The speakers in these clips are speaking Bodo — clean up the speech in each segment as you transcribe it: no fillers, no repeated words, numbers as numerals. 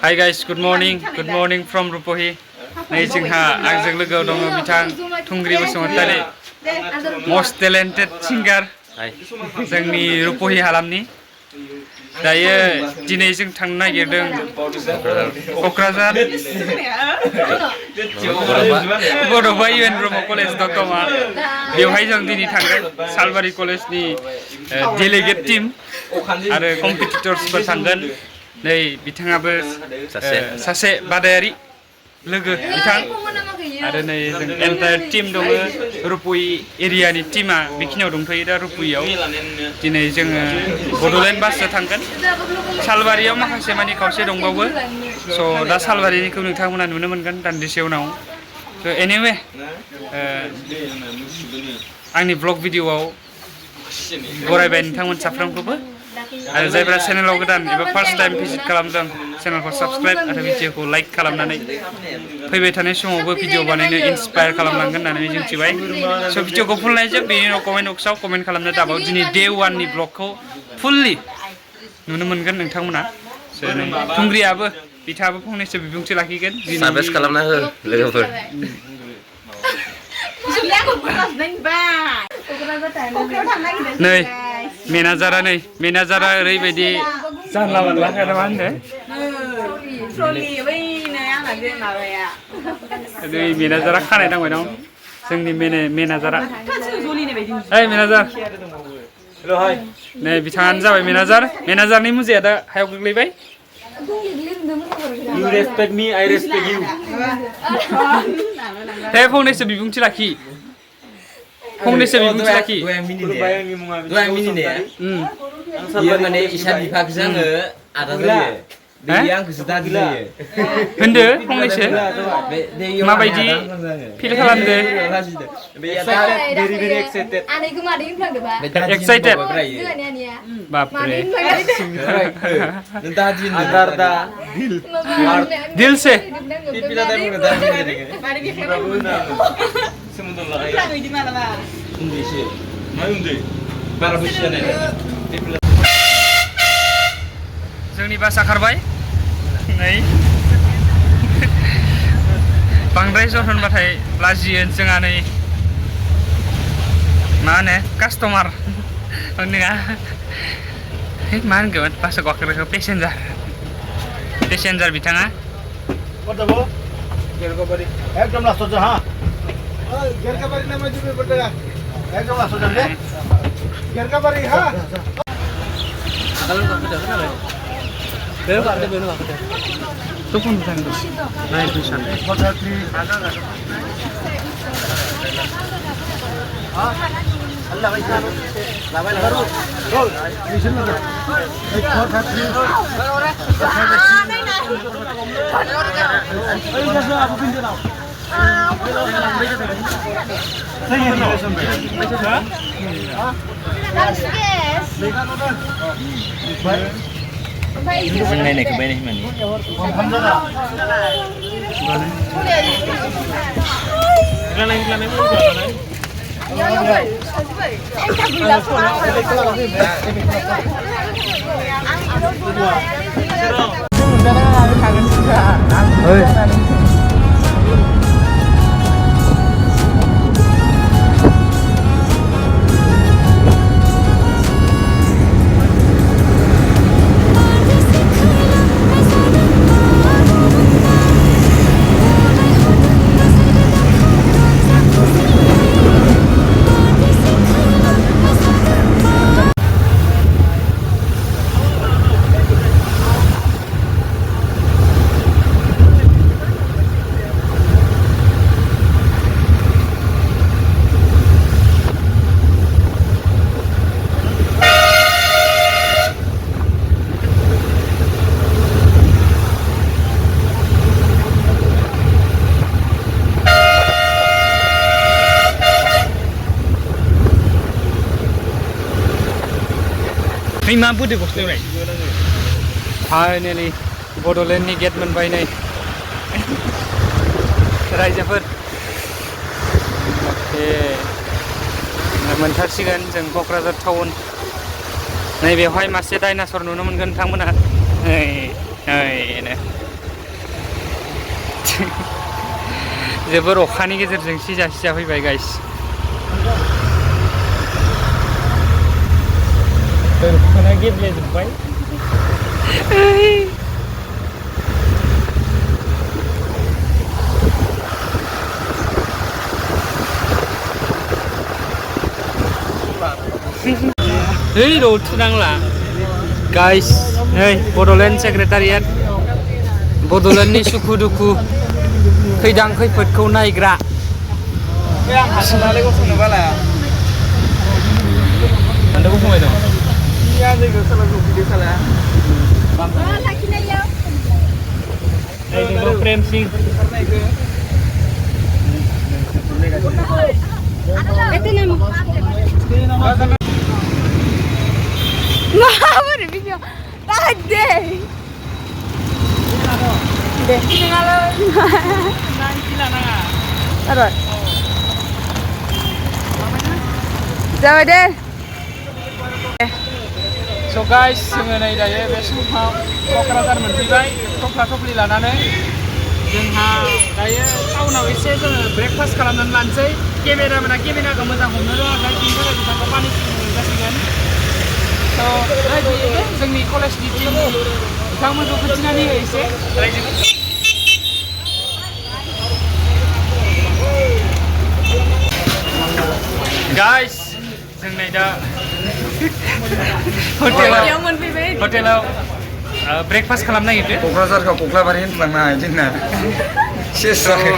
Hi guys, good morning from Rupohi. नै जोंहा आंजों लोगोआव दङ बिथां थुंग्रि बसुमतारी, most talented singer जोंनि रुपहि हालामनि। दायो दिनै जों थांनो नागिरदों क'क्राझार बड'फा इउ एन ब्रह्म कलेज दतमा। बेवहाय जों दिनै थांगोन सालबारि कलेजनि डेलिगेट टीम आरो कम्पिटिटर्सफोर थांगोन। नै बिथाङाबो सासे बादायारि लोगो बिथां आरो नै जों एन्टायार टीम दङ रुपहि एरियानि टीमा बेखिनियाव दंथ'यो दा रुपहियाव। दिनै जोङो बड'लेण्ड बासजों थांगोन। सालबारियाव माखासे मानि खावसे दंबावो, स' दा सालबारिनिखौ नोंथांमोना नुनो मोनगोन दान्दिसे उनाव। स' एनिवे आंनि ब्लग भिडिअ'आव बरायबाय नोंथांमोन साफ्रोमखौबो। आरो जायफ्रा चेनेलाव गोदान एबा फार्स्ट टाइम भिजिट खालामदों चेनेलखौ साबस्क्राइब आरो भिडिअ'खौ लाइक खालामनानै फैबाय थानाय समावबो भिडिअ बानायनो इन्सपायार खालामलांगोन होननानै मिजिंथिबाय। स' भिडिअ'खौ फुल नायजोब, बेनि उनाव कमेन्ट बक्सआव कमेन्ट खालामनो दाबाव। दिनै डे 1नि ब्लगखौ फुल्लि नुनो मोनगोन नोंथांमोना। थुंग्रियाबो बिथाङाबो फंनैसो बिबुंथि लाखिगोन। सारभेस खालामना हो लोगोफोर। नै मेनाजारा ओरैबायदि जानला मोनला मा होनदों नै मेनाजारा खानाय दांबाय दं जोंनि मेनाजारा। ओइ मेनाजार, नै बिथाङानो जाबाय मेनाजारनि मुजाया दा हायाव गोग्लैबाय। You respect me, I respect you. दे फंनैसो बिबुंथि लाखि। Dua minit ya. Iya mana isa dipakai jangan ada dulu. Dia yang kesudah dulu. Hende फंनैसो माबायदि फिल खालामदो? Very excited. Excited. बापरे। Agar dah दिल से जोंनि बासा खारबाय। नै बांद्राय जर होनबाथाय लाजियो जोंहा। नै मा होनो कास्टमार नङा मा होनगोन बासा गाखोग्राखौ पेसेन्जार बिथाङा। एकदम लास्ट हो हाँ गेर का बारी ना मैं जुबे बटेगा एकदम लास्ट हो जाए गेर का बारी हाँ तो कौन बताएंगे नहीं ट्यूशन अल्लाह भाई साहब लावा करो रोल ट्यूशन में एक 4 3 नहीं जैसे आप पिन देना सही है ना Ini ke bawah mana? नै मा बोदो गस्लायावलाय फाइनेलि बड'लेण्डनि गेट मोनबाय। नै रायजोफोर मोनथारसिगोन जों क'क्राझार टाउन। नै बेवहाय मासे डाइनासर नुनो मोनगोन नोंथांमोना। नै जोबोर अखानि गेजेरजों सिजा सिजा फैबाय guys दोरखोना गेब्लेजोब्बाय Hei, đâu thang là guys, hey, Bodoland Secretariat, Bodoland ni suku duku, khidang khidpatku naikra. Yang hasilnya kok sana bala. Anda kok mau itu? Iya, saya salah video salah. Lagi na yaw. Hey, ini frame sing. Ito na mo. Mahal ni video. Tade. Deh, tinggal. Taruh. Jawa deh. So guys, जोङो नै दायो बे समाव क'क्राझार मोनफैबाय थफ्ला थफ्लि लानानै जोंहा दायो टाउनाव एसे जोङो ब्रेकफास्ट खालामनानै लानोसै केमेरामेना केमेराखौ मोजां हमनो रोङाखै बिनि थाखाय बिथांखौ पानिशमेन्ट जासिगोन स' दा बेनो जोंनि कलेजनि टिम बिथांमोनखौ खोन्थिनानै होयो एसे रायजोखौ गाइस जों नै दा हटेलाव ब्रेकफास्ट खालामनो नागिरदों क'क्राझारखौ क'क्लाबारि होनफ्लांनो हायो जोंना सेस जाबाय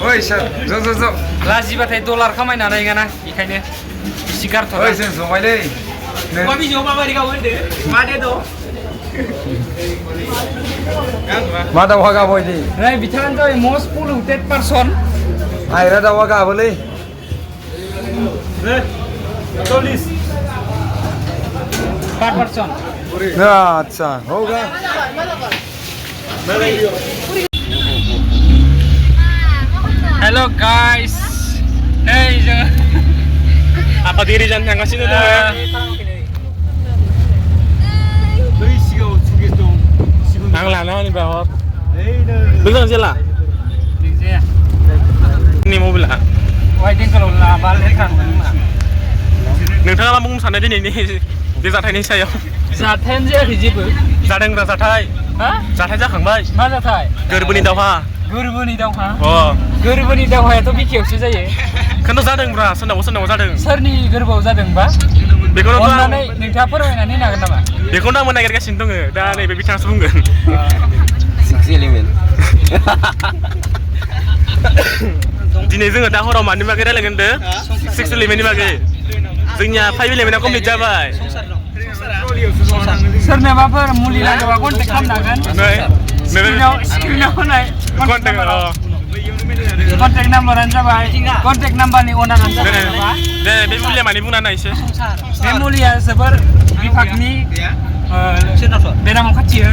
ओइ सार ज' लाजिबाथाय डलार खामायनो हानाय नङाना बेखायनो बिसि गारथ'ला ओइ जों जबायलै Kau video apa bari kau ini? Mana tu? मा दाउहा गाबो इदि नै बिथाङानो जाबाय मस्ट पलिउटेड पार्सन आइरा दाउहा गाबोलै Tulis. पार पार्सन आच्छा होगा हेल' गाइस नै जोङो Apa diri jangan yang kasih tu? Beri sigau sugis tu. Ang lana ni bahot. Belum jelas. Ini mobil lah. वाइदिं kalau balik kan नोंथाङा मा बुंनो सानो दिनैनि बे जाथायनि सायाव जाथायानो जायाखै जेबो जादोंब्रा जाथाय हा जाथाय जाखांबाय मा जाथाय गोरबोनि दावहा गोरबोनि दावहा अ गोरबोनि दावहायाथ' बिखायावसो जायो खिन्थु जादोंब्रा सोरनावबा जादों सोरनि गोरबोआव जादोंबा बेखौनो अननानै नोंथाङा फोरमायनानै होनो हागोन नामा बेखौनो आंबो नागिरगासिनो दङ दा नैबे बिथाङासो बुंगोन Six element. दिनै जोङो दा हराव मानि बागै रायलायगोन होनदों 6 एलिमेन्टनि बागै जोंनिया 5 एलिमेन्टआ कमप्लिट जाबाय सोरनोबाफोर मुलि नांगौबा कन्टेक्ट खालामनो हागोन स्क्रिनाव होनाय कन्टेक्ट नाम्बारानो जाबाय कन्टेक्ट नाम्बारनि अनारानो जाबाय दे बे मुलिया मानि बुंना नाय एसे बे मुलिया जोबोर बिभागनि बेरामाव खाथियो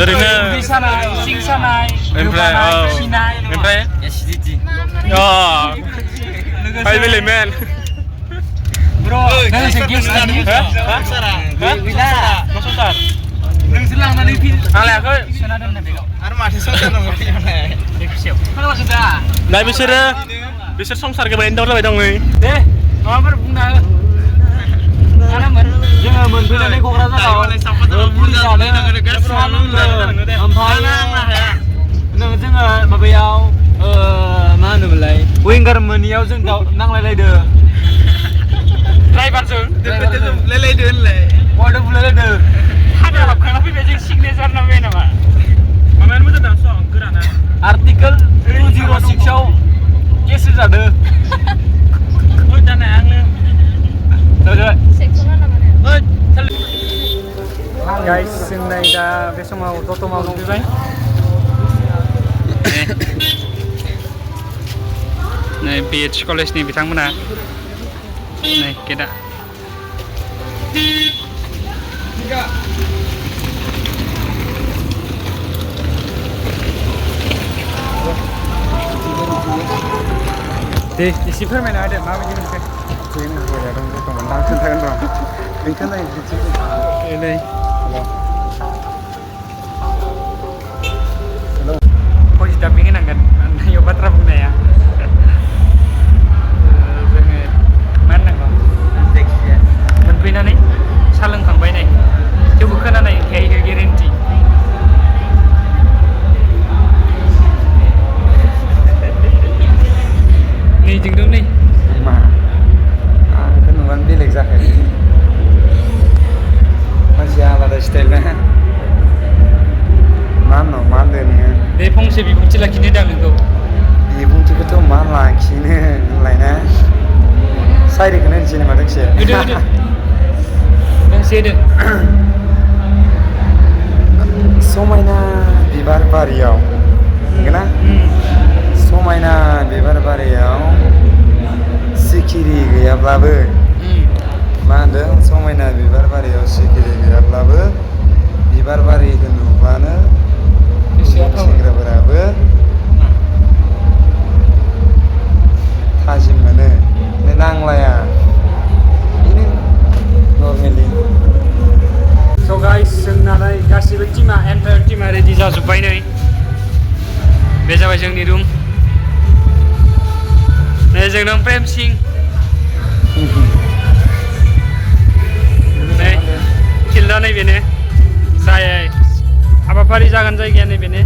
ओरैनो उदै सानाय सिं सानाय ओमफ्राय खिनाय ओमफ्राय Acidity. अ 5 एलिमेन्ट ब्र' नोंसो गेस लानि संसार नोंसो लांनानै फिन आं लायाखै सोना दोननो बेगाव आरो माथो संसार नांगौ बे फिसायाव खोनाबासो दा दा बिसोर संसार गोबायैनो दाव जाबाय दं नै दे माबाफोर बुंना हो आरामोन जोङो मोनफैनानै क'क्राझाराव मुलि जादों साहा लोंदों ओमफ्राय जोङो माबायाव मा होनोमोनलाय विंगार मोनियाव जों नांलायलायदों ड्राइभारजों लायलायदो होनलाय वार्डआव बुलायलायदों हाबायाव हाबखांना फैबाय जों सिगनेसार नांबाय नामा माबायानो मोजां दा सं गोराना आर्टिकोल 206 आव केस जादों ओइ दाना आंनो गाइस जों नै दा बे समाव दतमायाव मोनफैबाय नै BH कलेजनि बिथांमोना नै गेटआ दे एसे फोरमायना होदो माबायदि मोनखो जोंना हौवाया दं दतमान दा खोन्थागोन र' बेखौ नाय नै damping होनांगोन बेयाव बाथ्रा बुंनाया जोङो मा होननांगौ जायखिजाया मोनफैनानै सा लोंखांबाय नै थेवबो खोनानाय नंखाया गेरेन्टि नै जों दं नै मा आंखौ नुबानो बेलेग जाखायो मानसिया आलादा स्टाइल ना मा होनदों नोङो बे फंसे बिबुंथि लाखिनो दां नोंखौ बिबुंथिखौथ' मा लाखिनो होनलाय ना साइरिखौनो होनसै नामा दोंसे होदो दोंसे होदो समायना बिबार बारियाव नंगौना समायना बिबार बारियाव सिखिरि गैयाब्लाबो मा होनदों समायना बिबार बारियाव सिखिरि गैयाब्लाबो बिबार बारिखौ नुब्लानो सेंग्राफोराबो थाजिम मोनो नांलाया बिदिनो नर्मेलि स' गाइस जोंनालाय गासिबो टीमा एन्टायार टीमा रेडि जाजोब्बाय नै बे जाबाय जोंनि रुम नै जों दं प्रेम सिं नै फिल्डआ नैबेनो जाय हाबाफारि जागोन जायगाया नैबेनो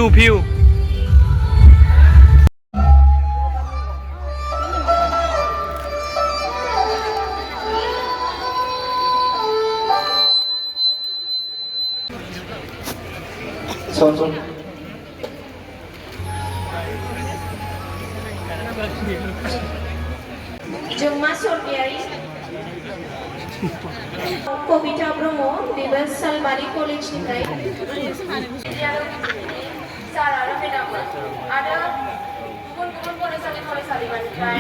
view Jengma Surbiari Kobita Bromo Bebas Salbari College निफ्राय सारा मेडाममोन आरो गुबुन गुबुन फरायसालिमानिफ्राय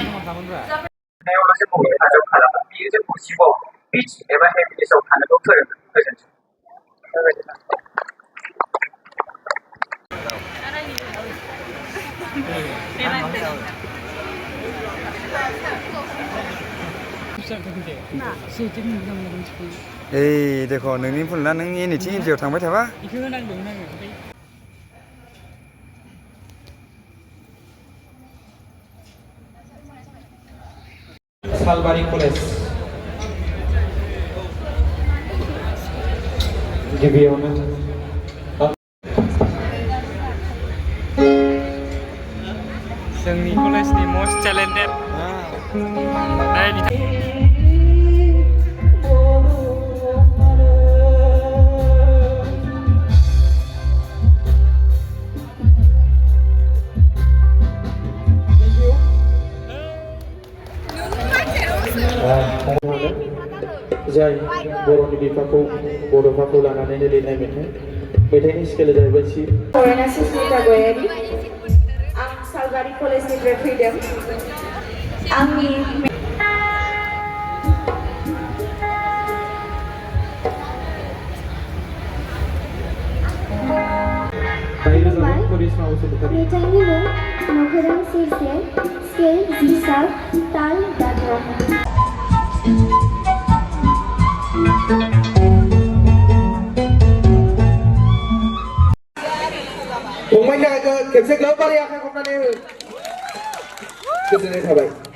नायावल'सो बबे हाजोआव खालामो बियो जोंखौ जिउआव पिच एबा हेपिनेसआव थानोबो फोरोङो गोजोन्थों Ey, देखो नोंनि फुलना नों एनिथिं एनजिअ थांबाय थाबा बेखौ होनांगौ सालबारि कलेज गिबियावनो जोंनि कलेजनि मोस्ट टेलेन्टेड जाय बर'नि बिफाखौ बड'फाखौ लानानैनो लिरनाय मेथाइनि स्केला जाहैबाय सि फरायना सुस्मिता गयारि आं सालबारि कलेजनिफ्राय फैदों आंनि मेथाइनि मुं नखरां सेरसे स्केल जिसार ताल दाद्रम फंबायनि थाखाय खेबसे ग्लोब बारि आखाइ खबनानै हो गोजोननाय थाबाय